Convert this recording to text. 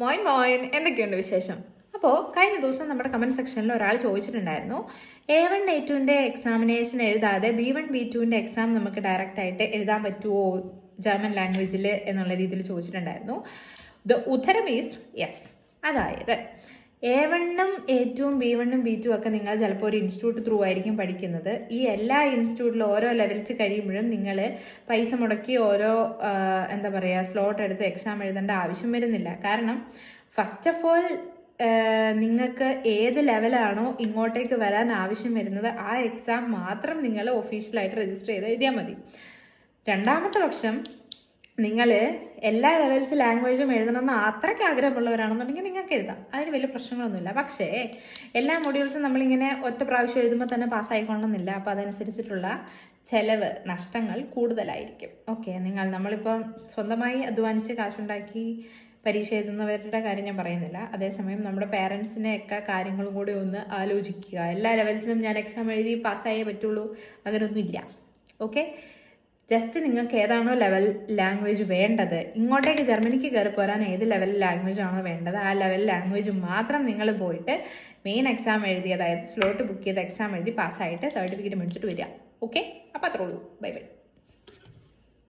മോയിൻ മോയിൻ, എന്തൊക്കെയുണ്ട് വിശേഷം? അപ്പോൾ കഴിഞ്ഞ ദിവസം നമ്മുടെ കമന്റ് സെക്ഷനിൽ ഒരാൾ ചോദിച്ചിട്ടുണ്ടായിരുന്നു, A1 A2ന്റെ എക്സാമിനേഷൻ എഴുതാതെ B1 B2ന്റെ എക്സാം നമുക്ക് ഡയറക്റ്റ് ആയിട്ട് എഴുതാൻ പറ്റുമോ ജർമ്മൻ ലാംഗ്വേജിൽ എന്നുള്ള രീതിയിൽ ചോദിച്ചിട്ടുണ്ടായിരുന്നു. ദ ഉത്തരം ഈസ് യെസ്. അതായത് A1ഉം A2ഉം B1ഉം B2 ഒക്കെ നിങ്ങൾ ചിലപ്പോൾ ഒരു ഇൻസ്റ്റിറ്റ്യൂട്ട് ത്രൂ ആയിരിക്കും പഠിക്കുന്നത്. ഈ എല്ലാ ഇൻസ്റ്റിറ്റ്യൂട്ടിലും ഓരോ ലെവൽസ് കഴിയുമ്പോഴും നിങ്ങൾ പൈസ മുടക്കി ഓരോ എന്താ പറയുക സ്ലോട്ട് എടുത്ത് എക്സാം എഴുതേണ്ട ആവശ്യം വരുന്നില്ല. കാരണം ഫസ്റ്റ് ഓഫ് ഓൾ നിങ്ങൾക്ക് ഏത് ലെവലാണോ ഇങ്ങോട്ടേക്ക് വരാൻ ആവശ്യം വരുന്നത് ആ എക്സാം മാത്രം നിങ്ങൾ ഒഫീഷ്യലായിട്ട് രജിസ്റ്റർ ചെയ്ത് എഴുതിയാൽ മതി. രണ്ടാമത്തെ പക്ഷം നിങ്ങൾ എല്ലാ ലെവൽസ് ലാംഗ്വേജും എഴുതണമെന്ന് അത്രയ്ക്ക് ആഗ്രഹമുള്ളവരാണെന്നുണ്ടെങ്കിൽ നിങ്ങൾക്ക് എഴുതാം, അതിന് വലിയ പ്രശ്നങ്ങളൊന്നുമില്ല. പക്ഷേ എല്ലാ മൊഡ്യൂൾസും നമ്മളിങ്ങനെ ഒറ്റ പ്രാവശ്യം എഴുതുമ്പോൾ തന്നെ പാസ്സായിക്കൊള്ളണമെന്നില്ല. അപ്പോൾ അതനുസരിച്ചിട്ടുള്ള ചെലവ് നഷ്ടങ്ങൾ കൂടുതലായിരിക്കും. ഓക്കെ, നമ്മളിപ്പോൾ സ്വന്തമായി അധ്വാനിച്ച് കാശുണ്ടാക്കി പരീക്ഷ എഴുതുന്നവരുടെ കാര്യം ഞാൻ പറയുന്നില്ല. അതേസമയം നമ്മുടെ പേരൻസിനെയൊക്കെ കാര്യങ്ങളും കൂടി ഒന്ന് ആലോചിക്കുക. എല്ലാ ലെവൽസിലും ഞാൻ എക്സാം എഴുതി പാസ്സായേ പറ്റുള്ളൂ, അങ്ങനെയൊന്നുമില്ല. ഓക്കെ, ജസ്റ്റ് നിങ്ങൾക്ക് ഏതാണോ ലെവൽ ലാംഗ്വേജ് വേണ്ടത്, ഇങ്ങോട്ടേക്ക് ജർമ്മനിക്ക് കയറി പോരാൻ ഏത് ലെവൽ ലാംഗ്വേജ് ആണോ വേണ്ടത് ആ ലെവൽ ലാംഗ്വേജ് മാത്രം നിങ്ങൾ പോയിട്ട് മെയിൻ എക്സാം എഴുതി, അതായത് സ്ലോട്ട് ബുക്ക് ചെയ്ത് എക്സാം എഴുതി പാസ്സായിട്ട് സർട്ടിഫിക്കറ്റ് മേടിച്ചിട്ട് വരിക. ഓക്കെ, അപ്പോൾ അത്രേ ഉള്ളൂ. Bye bye.